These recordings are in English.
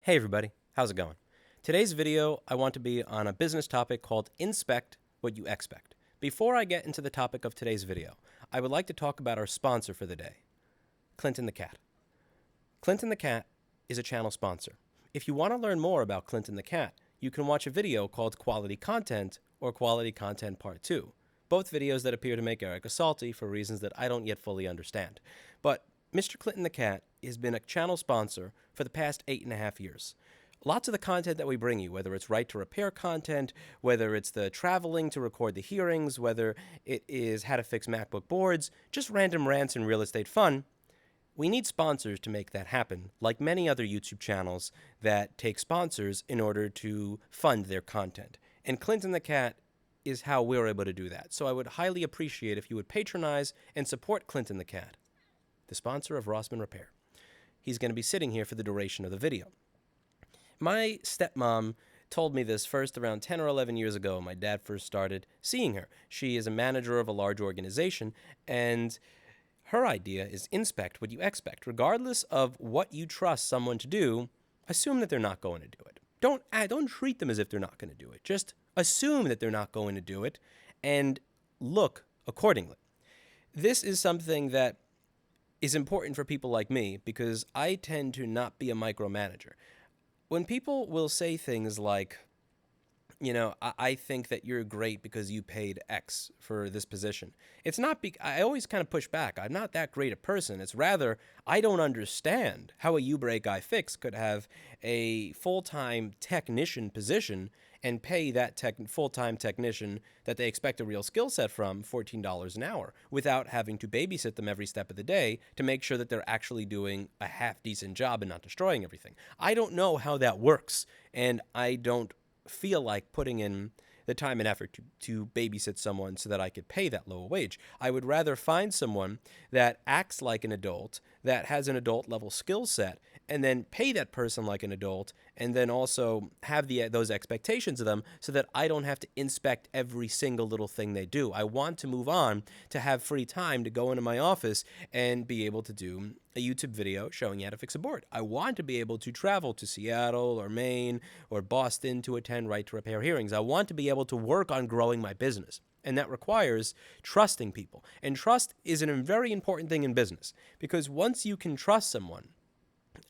Hey everybody, how's it going? Today's video, I want to be on a business topic called Inspect What You Expect. Before I get into the topic of today's video, I would like to talk about our sponsor for the day, Clinton the Cat. Clinton the Cat is a channel sponsor. If you want to learn more about Clinton the Cat, you can watch a video called Quality Content or Quality Content Part 2. Both videos that appear to make Erica salty for reasons that I don't yet fully understand. But Mr. Clinton the Cat has been a channel sponsor for the past 8.5 years. Lots of the content that we bring you, whether it's right to repair content, whether it's the traveling to record the hearings, whether it is how to fix MacBook boards, just random rants and real estate fun, we need sponsors to make that happen, like many other YouTube channels that take sponsors in order to fund their content. And Clinton the Cat is how we're able to do that. So I would highly appreciate if you would patronize and support Clinton the Cat, the sponsor of Rossman Repair. He's going to be sitting here for the duration of the video. My stepmom told me this first around 10 or 11 years ago when my dad first started seeing her. She is a manager of a large organization, and her idea is inspect what you expect. Regardless of what you trust someone to do, assume that they're not going to do it. Don't treat them as if they're not going to do it. Just assume that they're not going to do it and look accordingly. This is something that is important for people like me because I tend to not be a micromanager. When people will say things like, I think that you're great because you paid X for this position. It's not, I always kind of push back. I'm not that great a person. It's rather, I don't understand how a U-break iFix could have a full-time technician position and pay that full-time technician that they expect a real skill set from $14 an hour without having to babysit them every step of the day to make sure that they're actually doing a half-decent job and not destroying everything. I don't know how that works, and I don't feel like putting in the time and effort to babysit someone so that I could pay that low wage. I would rather find someone that acts like an adult, that has an adult level skill set, and then pay that person like an adult, and then also have those expectations of them so that I don't have to inspect every single little thing they do. I want to move on to have free time to go into my office and be able to do a YouTube video showing you how to fix a board. I want to be able to travel to Seattle or Maine or Boston to attend right to repair hearings. I want to be able to work on growing my business. And that requires trusting people. And trust is a very important thing in business because once you can trust someone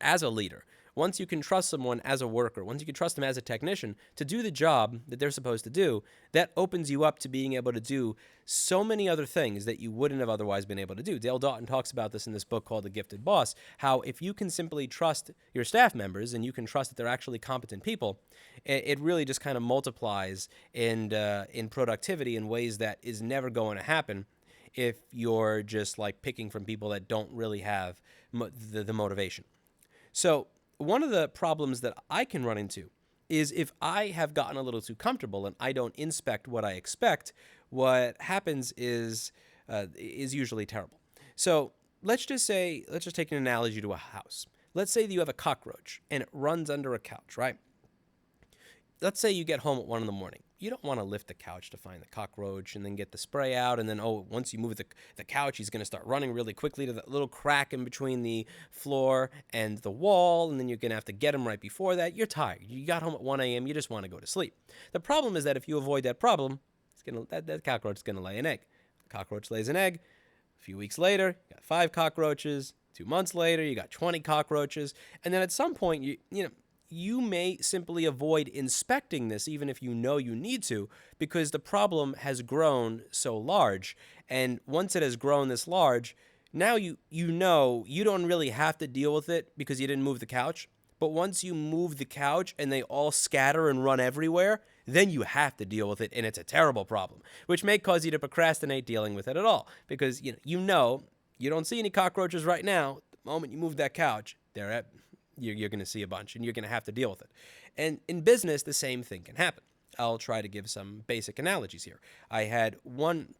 as a leader, once you can trust someone as a worker, once you can trust them as a technician to do the job that they're supposed to do, that opens you up to being able to do so many other things that you wouldn't have otherwise been able to do. Dale Doughton talks about this in this book called The Gifted Boss, how if you can simply trust your staff members and you can trust that they're actually competent people, it really just kind of multiplies in productivity in ways that is never going to happen if you're just like picking from people that don't really have the motivation. So one of the problems that I can run into is if I have gotten a little too comfortable and I don't inspect what I expect, what happens is usually terrible. So let's just take an analogy to a house. Let's say that you have a cockroach and it runs under a couch, right? Let's say you get home at 1 a.m. You don't want to lift the couch to find the cockroach and then get the spray out. And then, once you move the couch, he's going to start running really quickly to that little crack in between the floor and the wall. And then you're going to have to get him right before that. You're tired. You got home at 1 a.m. You just want to go to sleep. The problem is that if you avoid that problem, that cockroach is going to lay an egg. The cockroach lays an egg. A few weeks later, you got 5 cockroaches. 2 months later, you got 20 cockroaches. And then at some point, you may simply avoid inspecting this even if you know you need to because the problem has grown so large. And once it has grown this large, now you know you don't really have to deal with it because you didn't move the couch. But once you move the couch and they all scatter and run everywhere, then you have to deal with it, and it's a terrible problem, which may cause you to procrastinate dealing with it at all because you don't see any cockroaches right now. The moment you move that couch, you're going to see a bunch, and you're going to have to deal with it. And in business, the same thing can happen. I'll try to give some basic analogies here. I had one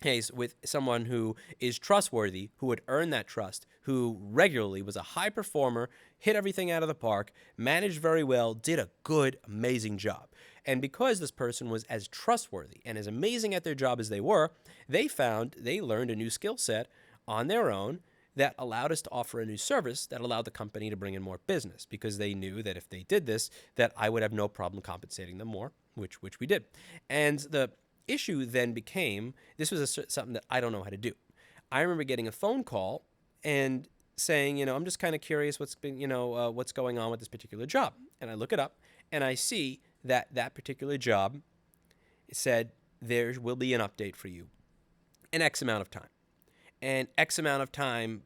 case with someone who is trustworthy, who had earned that trust, who regularly was a high performer, hit everything out of the park, managed very well, did a good, amazing job. And because this person was as trustworthy and as amazing at their job as they were, they learned a new skill set on their own. that allowed us to offer a new service that allowed the company to bring in more business, because they knew that if they did this, that I would have no problem compensating them more, which we did. And the issue then became, this was something that I don't know how to do. I remember getting a phone call and saying, I'm just kind of curious what's going on with this particular job. And I look it up and I see that particular job said there will be an update for you in X amount of time. And X amount of time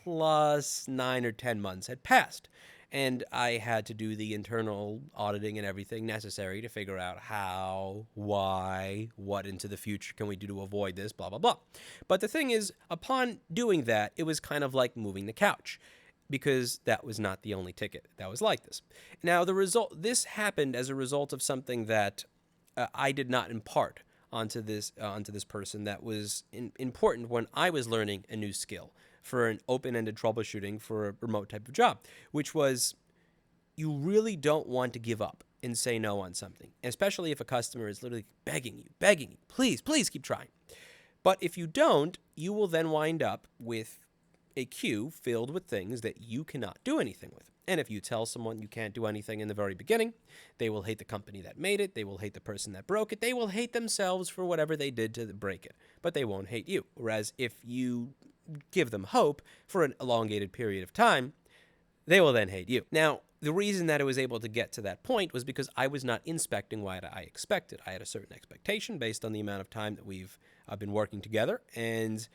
plus 9 or 10 months had passed. And I had to do the internal auditing and everything necessary to figure out how, why, what into the future can we do to avoid this, blah, blah, blah. But the thing is, upon doing that, it was kind of like moving the couch, because that was not the only ticket that was like this. Now, this happened as a result of something that I did not impart onto this person that was important when I was learning a new skill for an open-ended troubleshooting for a remote type of job, which was, you really don't want to give up and say no on something, especially if a customer is literally begging you, please keep trying. But if you don't, you will then wind up with a queue filled with things that you cannot do anything with. And if you tell someone you can't do anything in the very beginning, they will hate the company that made it, they will hate the person that broke it, they will hate themselves for whatever they did to break it, but they won't hate you. Whereas if you give them hope for an elongated period of time, they will then hate you. Now, the reason that I was able to get to that point was because I was not inspecting what I expected. I had a certain expectation based on the amount of time that we've been working together, and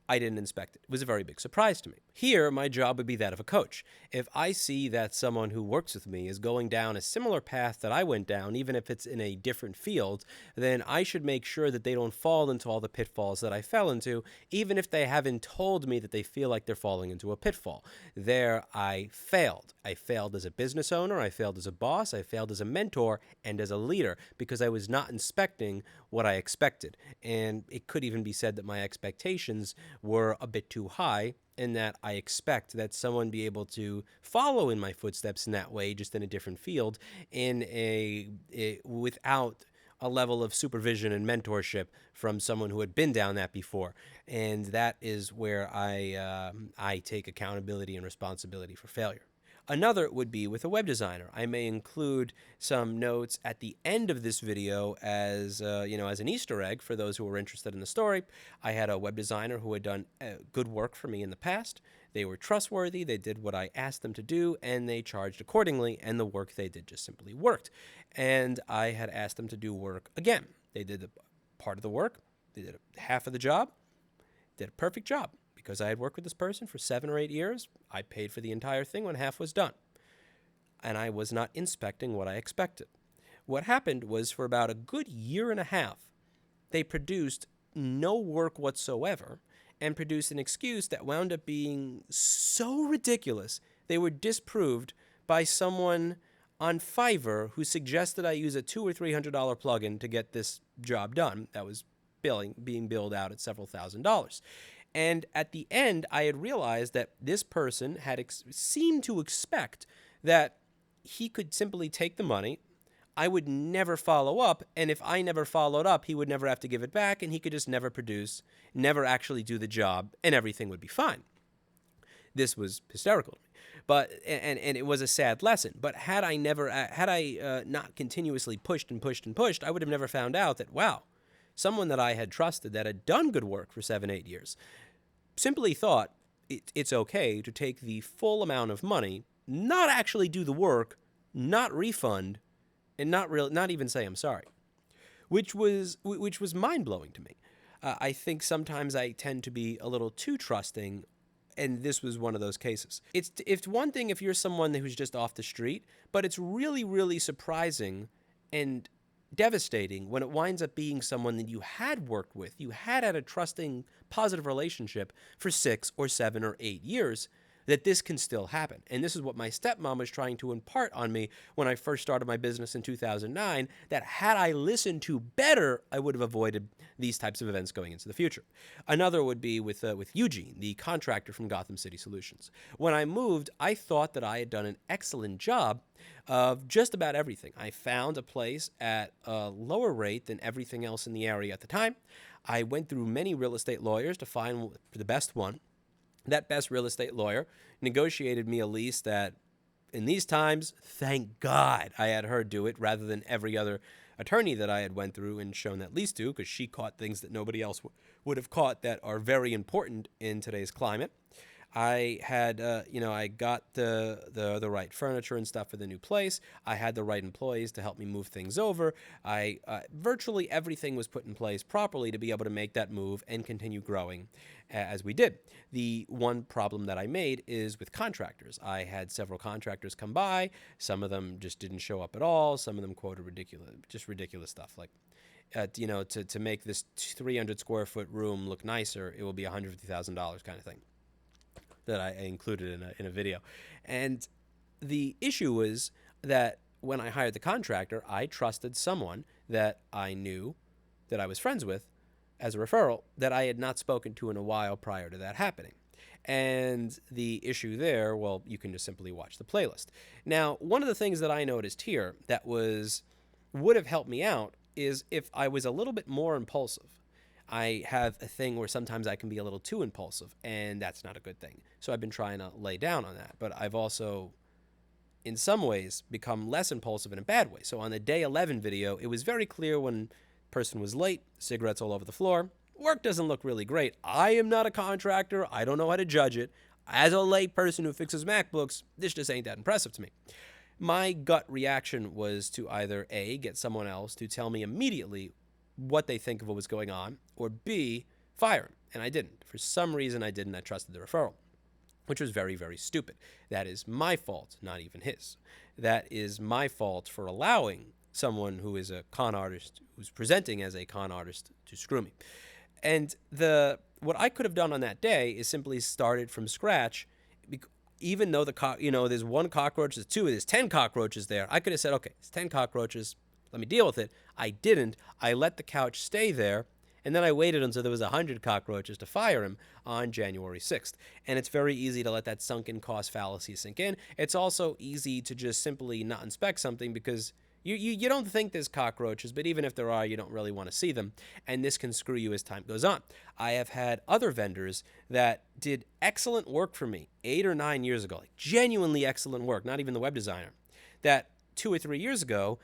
I didn't inspect it. It was a very big surprise to me. Here, my job would be that of a coach. If I see that someone who works with me is going down a similar path that I went down, even if it's in a different field, then I should make sure that they don't fall into all the pitfalls that I fell into, even if they haven't told me that they feel like they're falling into a pitfall. There, I failed. I failed as a business owner, I failed as a boss, I failed as a mentor, and as a leader, because I was not inspecting what I expected. And it could even be said that my expectations were a bit too high, in that I expect that someone be able to follow in my footsteps in that way, just in a different field, without a level of supervision and mentorship from someone who had been down that before. And that is where I take accountability and responsibility for failure. Another would be with a web designer. I may include some notes at the end of this video as an Easter egg for those who are interested in the story. I had a web designer who had done good work for me in the past. They were trustworthy, they did what I asked them to do, and they charged accordingly, and the work they did just simply worked. And I had asked them to do work again. They did part of the work, they did half of the job, did a perfect job. Because I had worked with this person for 7 or 8 years, I paid for the entire thing when half was done. And I was not inspecting what I expected. What happened was, for about a good year and a half, they produced no work whatsoever and produced an excuse that wound up being so ridiculous, they were disproved by someone on Fiverr who suggested I use a $200 or $300 plugin to get this job done. That was being billed out at several $1,000s. And at the end, I had realized that this person had seemed to expect that he could simply take the money, I would never follow up, and if I never followed up, he would never have to give it back, and he could just never produce, never actually do the job, and everything would be fine. This was hysterical to me. But and it was a sad lesson. But had I not continuously pushed, I would have never found out that, wow, someone that I had trusted that had done good work for 7, 8 years simply thought it's okay to take the full amount of money, not actually do the work, not refund, and not even say I'm sorry, which was mind-blowing to me. I think sometimes I tend to be a little too trusting, and this was one of those cases. It's one thing if you're someone who's just off the street, but it's really, really surprising and devastating when it winds up being someone that you had worked with, you had a trusting, positive relationship for 6 or 7 or 8 years, that this can still happen. And this is what my stepmom was trying to impart on me when I first started my business in 2009, that had I listened to better, I would have avoided these types of events going into the future. Another would be with Eugene, the contractor from Gotham City Solutions. When I moved, I thought that I had done an excellent job of just about everything. I found a place at a lower rate than everything else in the area at the time. I went through many real estate lawyers to find the best one. That best real estate lawyer negotiated me a lease that, in these times, thank God I had her do it rather than every other attorney that I had went through and shown that lease to, because she caught things that nobody else would have caught that are very important in today's climate. I had, I got the right furniture and stuff for the new place. I had the right employees to help me move things over. Virtually everything was put in place properly to be able to make that move and continue growing as we did. The one problem that I made is with contractors. I had several contractors come by. Some of them just didn't show up at all. Some of them quoted ridiculous stuff like, to make this 300 square foot room look nicer, it will be $150,000 kind of thing that I included in a video. And the issue was that when I hired the contractor, I trusted someone that I knew, that I was friends with as a referral, that I had not spoken to in a while prior to that happening. And the issue there, well, you can just simply watch the playlist. Now, one of the things that I noticed here that would have helped me out is if I was a little bit more impulsive. I have a thing where sometimes I can be a little too impulsive, and that's not a good thing. So I've been trying to lay down on that. But I've also, in some ways, become less impulsive in a bad way. So on the day 11 video, it was very clear when the person was late, cigarettes all over the floor. Work doesn't look really great. I am not a contractor. I don't know how to judge it. As a late person who fixes MacBooks, this just ain't that impressive to me. My gut reaction was to either A, get someone else to tell me immediately what they think of what was going on, or B, fire him. And I didn't. For some reason, I didn't. I trusted the referral, which was very, very stupid. That is my fault, not even his. That is my fault for allowing someone who is a con artist, who's presenting as a con artist, to screw me. And what I could have done on that day is simply started from scratch. Even though there's one cockroach, there's two, there's 10 cockroaches there, I could have said, okay, it's 10 cockroaches. Let me deal with it. I didn't. I let the couch stay there, and then I waited until there was 100 cockroaches to fire him on January 6th. And it's very easy to let that sunken cost fallacy sink in. It's also easy to just simply not inspect something because you don't think there's cockroaches, but even if there are, you don't really want to see them, and this can screw you as time goes on. I have had other vendors that did excellent work for me 8 or 9 years ago, like genuinely excellent work, not even the web designer, that 2 or 3 years ago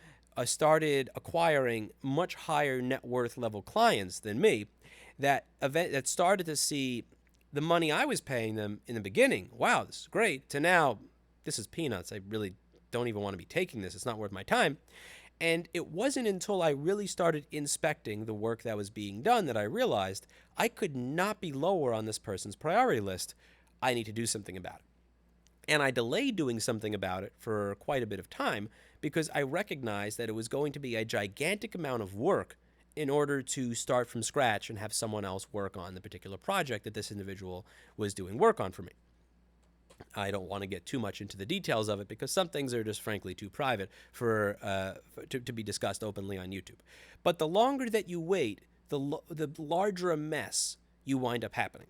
started acquiring much higher net worth level clients than me that started to see the money I was paying them in the beginning. Wow, this is great. To now, this is peanuts. I really don't even want to be taking this. It's not worth my time. And it wasn't until I really started inspecting the work that was being done that I realized I could not be lower on this person's priority list. I need to do something about it. And I delayed doing something about it for quite a bit of time because I recognized that it was going to be a gigantic amount of work in order to start from scratch and have someone else work on the particular project that this individual was doing work on for me. I don't want to get too much into the details of it because some things are just frankly too private to be discussed openly on YouTube. But the longer that you wait, the larger a mess you wind up happening.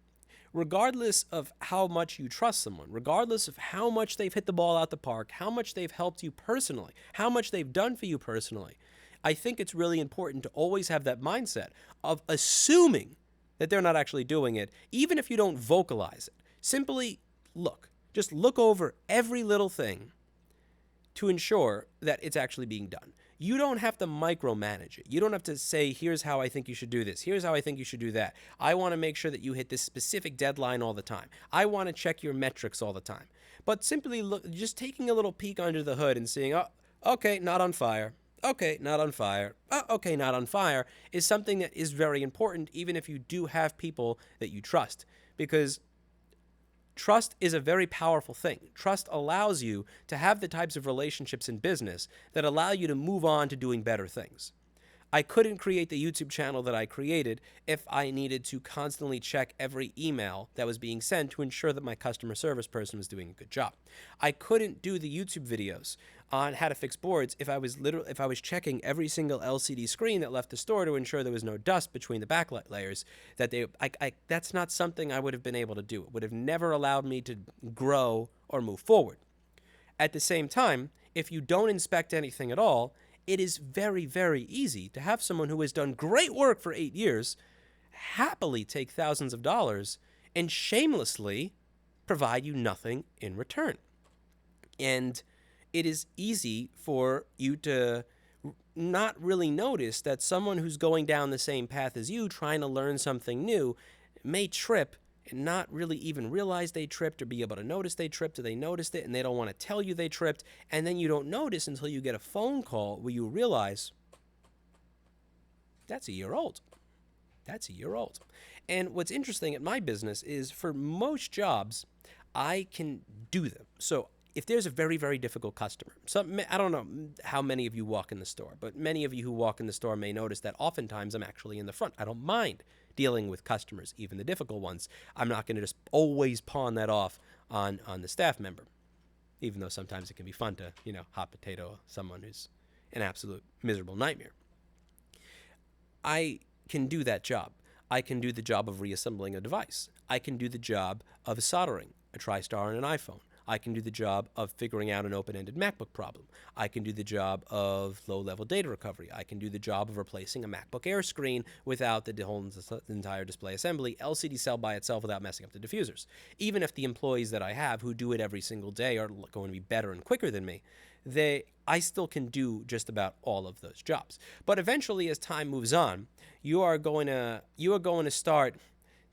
Regardless of how much you trust someone, regardless of how much they've hit the ball out the park, how much they've helped you personally, how much they've done for you personally, I think it's really important to always have that mindset of assuming that they're not actually doing it, even if you don't vocalize it. Simply just look over every little thing to ensure that it's actually being done. You don't have to micromanage it. You don't have to say, here's how I think you should do this. Here's how I think you should do that. I want to make sure that you hit this specific deadline all the time. I want to check your metrics all the time. But simply just taking a little peek under the hood and seeing, oh, okay, not on fire. Okay, not on fire. Oh, okay, not on fire is something that is very important, even if you do have people that you trust. Because trust is a very powerful thing. Trust allows you to have the types of relationships in business that allow you to move on to doing better things. I couldn't create the YouTube channel that I created if I needed to constantly check every email that was being sent to ensure that my customer service person was doing a good job. I couldn't do the YouTube videos on how to fix boards if I was checking every single LCD screen that left the store to ensure there was no dust between the backlight layers. That's not something I would have been able to do. It would have never allowed me to grow or move forward. At the same time, if you don't inspect anything at all, it is very, very easy to have someone who has done great work for 8 years happily take thousands of dollars and shamelessly provide you nothing in return. And it is easy for you to not really notice that someone who's going down the same path as you, trying to learn something new, may trip and not really even realize they tripped or be able to notice they tripped, or they noticed it and they don't want to tell you they tripped. And then you don't notice until you get a phone call where you realize that's a year old. That's a year old. And what's interesting at my business is for most jobs, I can do them. So if there's a very, very difficult customer, I don't know how many of you walk in the store, but many of you who walk in the store may notice that oftentimes I'm actually in the front. I don't mind dealing with customers, even the difficult ones. I'm not going to just always pawn that off on the staff member, even though sometimes it can be fun to, hot potato someone who's an absolute miserable nightmare. I can do that job. I can do the job of reassembling a device. I can do the job of soldering a TriStar on an iPhone. I can do the job of figuring out an open-ended MacBook problem. I can do the job of low-level data recovery. I can do the job of replacing a MacBook Air screen without the whole entire display assembly, LCD cell by itself without messing up the diffusers. Even if the employees that I have who do it every single day are going to be better and quicker than me, I still can do just about all of those jobs. But eventually, as time moves on, you are going to start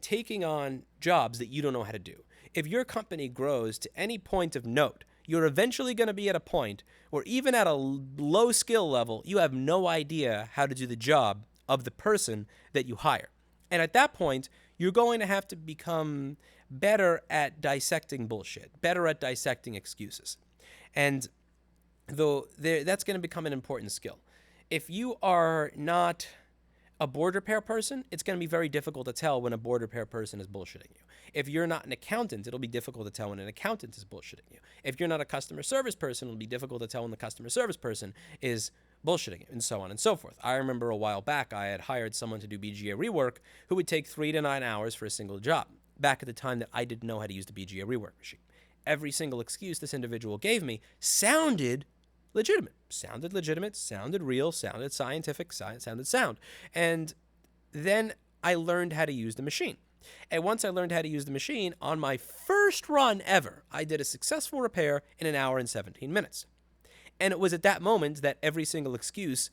taking on jobs that you don't know how to do. If your company grows to any point of note, you're eventually going to be at a point where even at a low skill level, you have no idea how to do the job of the person that you hire. And at that point, you're going to have to become better at dissecting bullshit, better at dissecting excuses. And that's going to become an important skill. If you are not a board repair person, it's going to be very difficult to tell when a board repair person is bullshitting you. If you're not an accountant, it'll be difficult to tell when an accountant is bullshitting you. If you're not a customer service person, it'll be difficult to tell when the customer service person is bullshitting you, and so on and so forth. I remember a while back, I had hired someone to do BGA rework who would take 3 to 9 hours for a single job, back at the time that I didn't know how to use the BGA rework machine. Every single excuse this individual gave me sounded legitimate, sounded real, sounded scientific, sounded sound. And then I learned how to use the machine. And once I learned how to use the machine, on my first run ever, I did a successful repair in 1 hour and 17 minutes. And it was at that moment that every single excuse,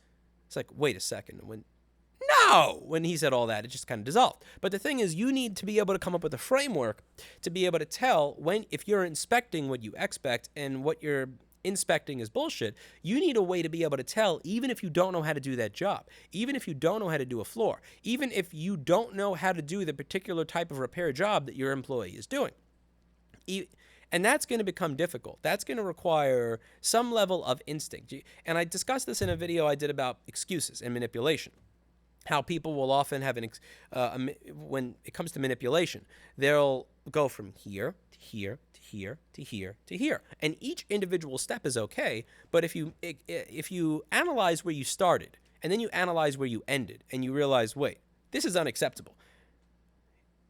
it's like, wait a second, when he said all that, it just kind of dissolved. But the thing is, you need to be able to come up with a framework to be able to tell if you're inspecting what you expect and what you're inspecting is bullshit. You need a way to be able to tell, even if you don't know how to do that job, even if you don't know how to do a floor, even if you don't know how to do the particular type of repair job that your employee is doing. And that's going to become difficult. That's going to require some level of instinct. And I discussed this in a video I did about excuses and manipulation. How people will often have when it comes to manipulation, they'll go from here to here to here to here to here, and each individual step is okay. But if you analyze where you started and then you analyze where you ended, and you realize, wait, this is unacceptable.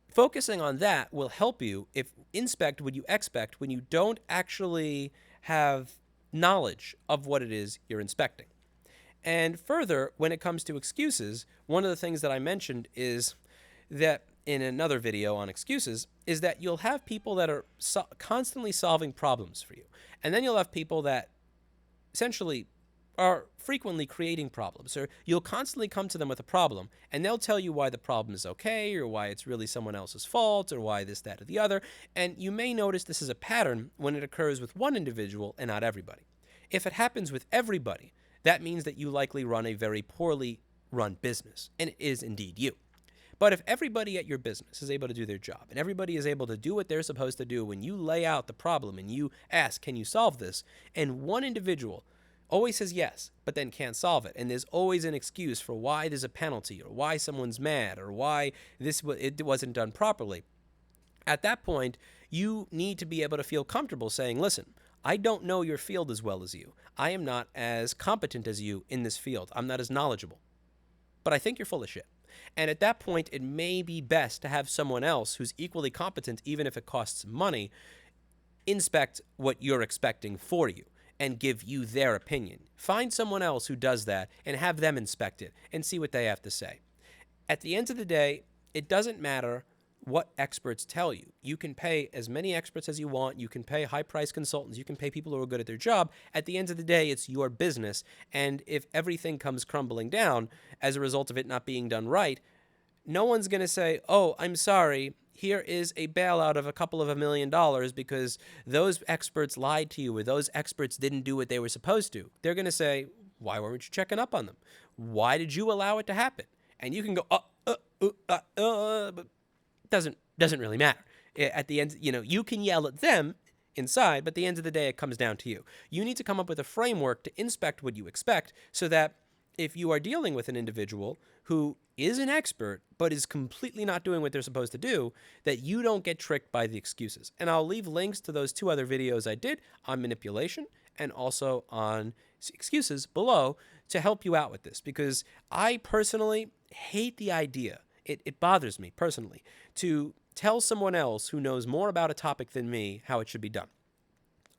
Focusing on that will help you inspect what you expect when you don't actually have knowledge of what it is you're inspecting. And further, when it comes to excuses, one of the things that I mentioned is that in another video on excuses is that you'll have people that are constantly solving problems for you. And then you'll have people that essentially are frequently creating problems. Or you'll constantly come to them with a problem, and they'll tell you why the problem is okay, or why it's really someone else's fault, or why this, that, or the other. And you may notice this is a pattern when it occurs with one individual and not everybody. If it happens with everybody, that means that you likely run a very poorly run business, and it is indeed you. But if everybody at your business is able to do their job, and everybody is able to do what they're supposed to do when you lay out the problem and you ask, can you solve this? And one individual always says yes, but then can't solve it, and there's always an excuse for why there's a penalty, or why someone's mad, or why it wasn't done properly. At that point, you need to be able to feel comfortable saying, listen, I don't know your field as well as you. I am not as competent as you in this field. I'm not as knowledgeable. But I think you're full of shit. And at that point, it may be best to have someone else who's equally competent, even if it costs money, inspect what you're expecting for you and give you their opinion. Find someone else who does that and have them inspect it and see what they have to say. At the end of the day, it doesn't matter what experts tell you. You can pay as many experts as you want. You can pay high-priced consultants. You can pay people who are good at their job. At the end of the day, it's your business. And if everything comes crumbling down as a result of it not being done right, no one's going to say, oh, I'm sorry, here is a bailout of a couple of $1 million because those experts lied to you or those experts didn't do what they were supposed to. They're going to say, why weren't you checking up on them? Why did you allow it to happen? And you can go, but doesn't really matter. At the end, you can yell at them inside, but at the end of the day, it comes down to you. You need to come up with a framework to inspect what you expect so that if you are dealing with an individual who is an expert but is completely not doing what they're supposed to do, that you don't get tricked by the excuses. And I'll leave links to those 2 other videos I did on manipulation and also on excuses below to help you out with this, because I personally hate the idea. It bothers me personally to tell someone else who knows more about a topic than me how it should be done.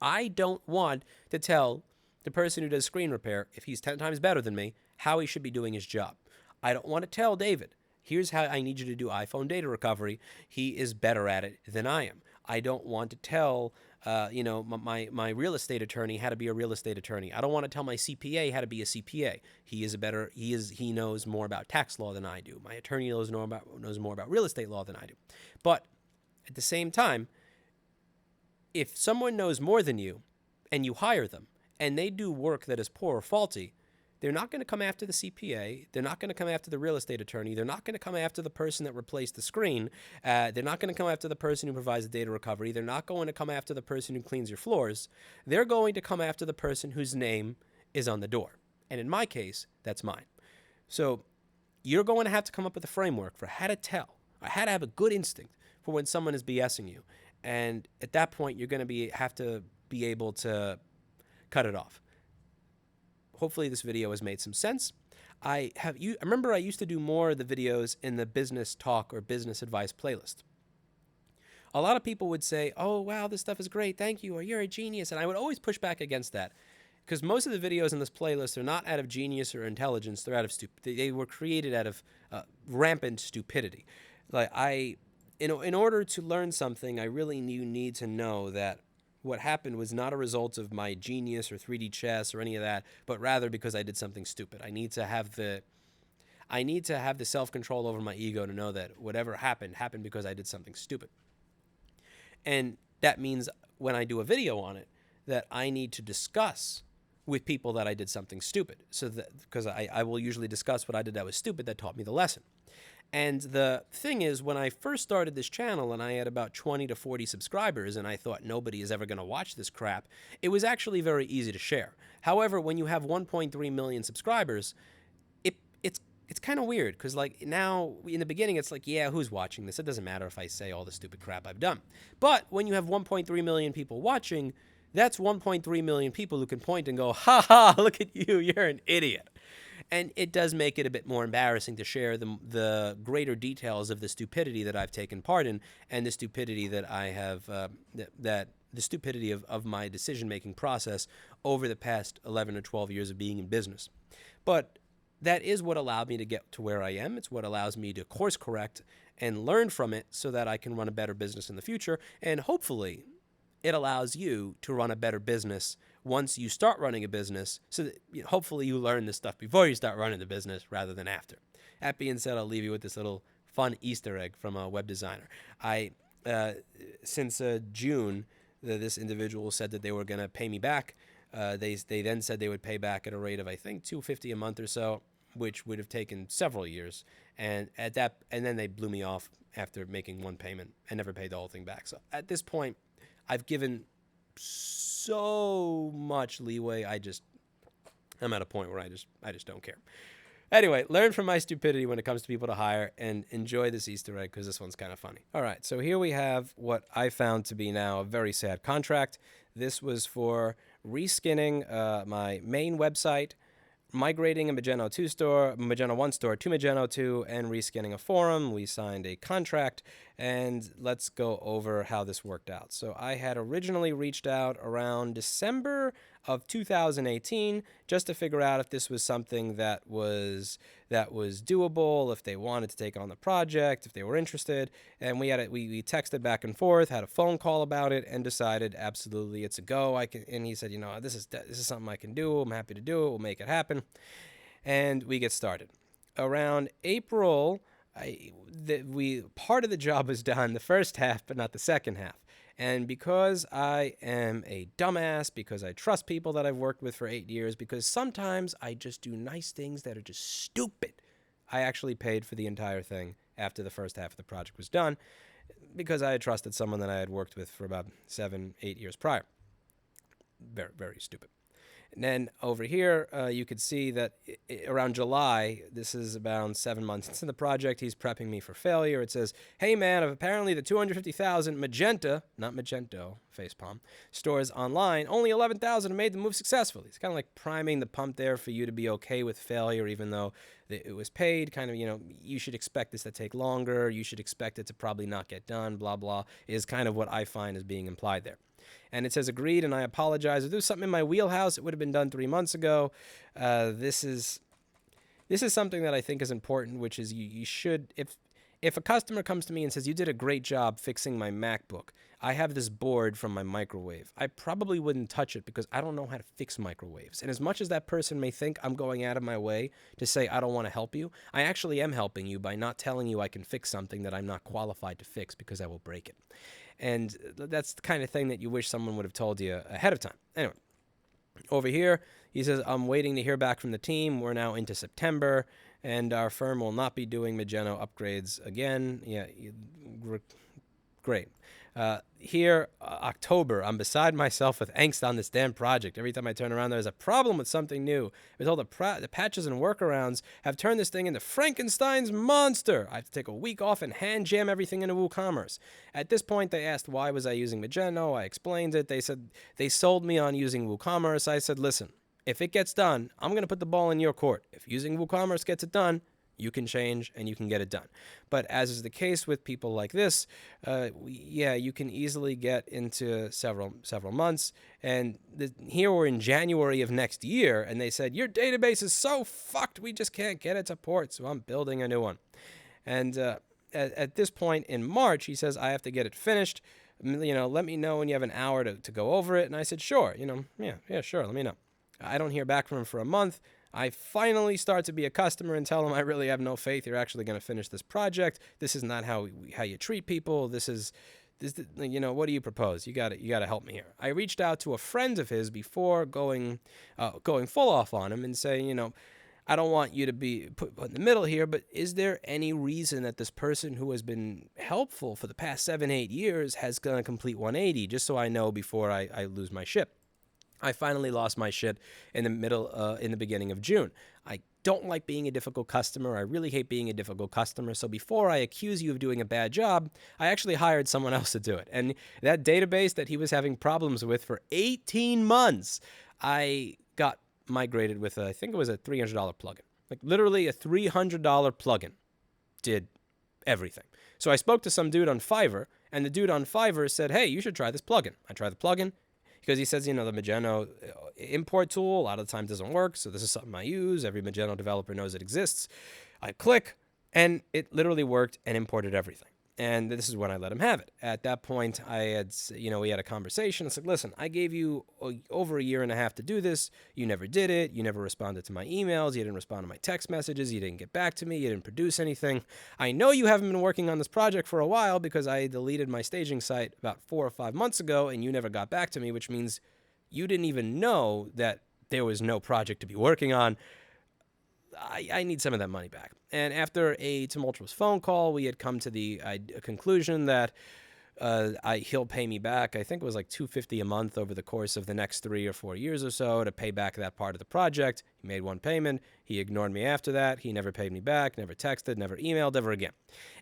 I don't want to tell the person who does screen repair, if he's 10 times better than me, how he should be doing his job. I don't want to tell David, here's how I need you to do iPhone data recovery. He is better at it than I am. I don't want to tell, my real estate attorney how to be a real estate attorney. I don't want to tell my CPA how to be a CPA. He knows more about tax law than I do. My attorney knows more about real estate law than I do. But at the same time, if someone knows more than you and you hire them and they do work that is poor or faulty, they're not going to come after the CPA. They're not going to come after the real estate attorney. They're not going to come after the person that replaced the screen. They're not going to come after the person who provides the data recovery. They're not going to come after the person who cleans your floors. They're going to come after the person whose name is on the door. And in my case, that's mine. So you're going to have to come up with a framework for how to tell, or how to have a good instinct for when someone is BSing you. And at that point, you're going to have to be able to cut it off. Hopefully this video has made some sense. I remember I used to do more of the videos in the business talk or business advice playlist. A lot of people would say, oh, wow, this stuff is great, thank you, or you're a genius. And I would always push back against that, because most of the videos in this playlist are not out of genius or intelligence. They're out of they were created out of rampant stupidity. In order to learn something, I really need to know that what happened was not a result of my genius or 3D chess or any of that, but rather because I did something stupid. I need to have the self-control over my ego to know that whatever happened because I did something stupid. And that means when I do a video on it, that I need to discuss with people that I did something stupid. So that, because I will usually discuss what I did that was stupid that taught me the lesson. And the thing is, when I first started this channel and I had about 20 to 40 subscribers and I thought nobody is ever going to watch this crap, it was actually very easy to share. However, when you have 1.3 million subscribers, it's kind of weird, because like now in the beginning it's like, yeah, who's watching this? It doesn't matter if I say all the stupid crap I've done. But when you have 1.3 million people watching, that's 1.3 million people who can point and go, ha ha, look at you, you're an idiot. And it does make it a bit more embarrassing to share the greater details of the stupidity that I've taken part in, and the stupidity that I have, the stupidity of my decision-making process over the past 11 or 12 years of being in business. But that is what allowed me to get to where I am. It's what allows me to course correct and learn from it so that I can run a better business in the future. And hopefully it allows you to run a better business once you start running a business, so that hopefully you learn this stuff before you start running the business rather than after. That being said, I'll leave you with this little fun Easter egg from a web designer. Since June, this individual said that they were going to pay me back. They then said they would pay back at a rate of, I think, $250 a month or so, which would have taken several years. And then they blew me off after making one payment and never paid the whole thing back. So at this point, I've given so much leeway. I'm at a point where I just don't care. Anyway, learn from my stupidity when it comes to people to hire, and enjoy this Easter egg because this one's kind of funny. All right, so here we have what I found to be now a very sad contract. This was for reskinning my main website, migrating a Magento 1 store to Magento 2, and reskinning a forum. We signed a contract, and let's go over how this worked out. So I had originally reached out around December of 2018 just to figure out if this was something that was doable, if they wanted to take on the project, if they were interested. And we texted back and forth, had a phone call about it, and decided absolutely it's a go. And he said, this is something I can do. I'm happy to do it. We'll make it happen. And we get started. Around April, part of the job was done, the first half, but not the second half. And because I am a dumbass, because I trust people that I've worked with for 8 years, because sometimes I just do nice things that are just stupid, I actually paid for the entire thing after the first half of the project was done, because I had trusted someone that I had worked with for about 7, 8 years prior. Very, very stupid. And then over here, you could see that around July, this is about 7 months into the project, he's prepping me for failure. It says, hey man, apparently the 250,000 Magenta, not Magento, facepalm, stores online, only 11,000 have made the move successfully. It's kind of like priming the pump there for you to be okay with failure, even though it was paid. Kind of, you should expect this to take longer. You should expect it to probably not get done, blah, blah, is kind of what I find is being implied there. And it says, agreed, and I apologize. If there was something in my wheelhouse, it would have been done 3 months ago. This is something that I think is important, which is you should, if a customer comes to me and says, you did a great job fixing my MacBook, I have this board from my microwave, I probably wouldn't touch it because I don't know how to fix microwaves. And as much as that person may think I'm going out of my way to say I don't want to help you, I actually am helping you by not telling you I can fix something that I'm not qualified to fix because I will break it. And that's the kind of thing that you wish someone would have told you ahead of time. Anyway, over here, he says, I'm waiting to hear back from the team. We're now into September, and our firm will not be doing Magento upgrades again. Yeah, great. Here, October, I'm beside myself with angst on this damn project. Every time I turn around, there's a problem with something new. We're told the patches and workarounds have turned this thing into Frankenstein's monster. I have to take a week off and hand jam everything into WooCommerce. At this point, they asked why was I using Magento. I explained it. They said they sold me on using WooCommerce. I said, listen, if it gets done, I'm going to put the ball in your court. If using WooCommerce gets it done, you can change and you can get it done. But as is the case with people like this, you can easily get into several months. And here we're in January of next year, and they said, your database is so fucked, we just can't get it to port, so I'm building a new one. And at this point in March, he says, I have to get it finished. Let me know when you have an hour to go over it. And I said, sure, sure, let me know. I don't hear back from him for a month. I finally start to be a customer and tell them I really have no faith you're actually going to finish this project. This is not how you treat people. This, what do you propose? You got to help me here. I reached out to a friend of his before going full off on him and saying, I don't want you to be put in the middle here, but is there any reason that this person who has been helpful for the past 7-8 years has going to complete 180, just so I know before I lose my shit? I finally lost my shit in the beginning of June. I don't like being a difficult customer. I really hate being a difficult customer. So before I accuse you of doing a bad job, I actually hired someone else to do it. And that database that he was having problems with for 18 months, I got migrated with, I think it was a $300 plugin. Like literally a $300 plugin did everything. So I spoke to some dude on Fiverr, and the dude on Fiverr said, hey, you should try this plugin. I tried the plugin. Because he says, the Magento import tool a lot of the time doesn't work, so this is something I use. Every Magento developer knows it exists. I click, and it literally worked and imported everything. And this is when I let him have it. At that point, we had a conversation. It's like, listen, I gave you over a year and a half to do this. You never did it. You never responded to my emails. You didn't respond to my text messages. You didn't get back to me. You didn't produce anything. I know you haven't been working on this project for a while because I deleted my staging site about 4 or 5 months ago, and you never got back to me, which means you didn't even know that there was no project to be working on. I need some of that money back. And after a tumultuous phone call, we had come to the conclusion that he'll pay me back. I think it was like $250 a month over the course of the next 3 or 4 years or so to pay back that part of the project. He made one payment. He ignored me after that. He never paid me back, never texted, never emailed, ever again.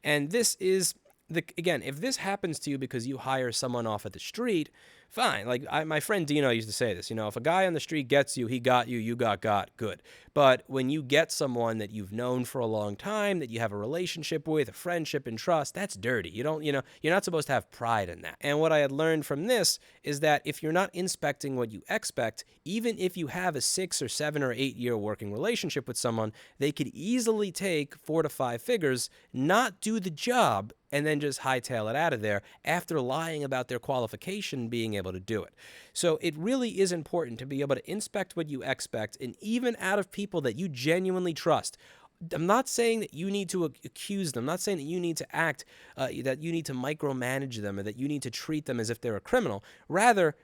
And this is, again, if this happens to you because you hire someone off at the street, fine. Like my friend Dino used to say this, if a guy on the street gets you, he got you, you got, good. But when you get someone that you've known for a long time, that you have a relationship with, a friendship and trust, that's dirty. You don't, you're not supposed to have pride in that. And what I had learned from this is that if you're not inspecting what you expect, even if you have a 6 or 7 or 8 year working relationship with someone, they could easily take 4 to 5 figures, not do the job, and then just hightail it out of there after lying about their qualification being able to do it. So it really is important to be able to inspect what you expect, and even out of people that you genuinely trust. I'm not saying that you need to accuse them. I'm not saying that you need to act, that you need to micromanage them, or that you need to treat them as if they're a criminal. Rather,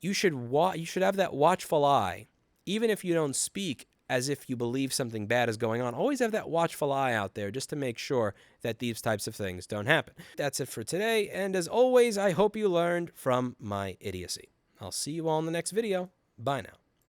you should have that watchful eye, even if you don't speak as if you believe something bad is going on. Always have that watchful eye out there just to make sure that these types of things don't happen. That's it for today, and as always, I hope you learned from my idiocy. I'll see you all in the next video. Bye now.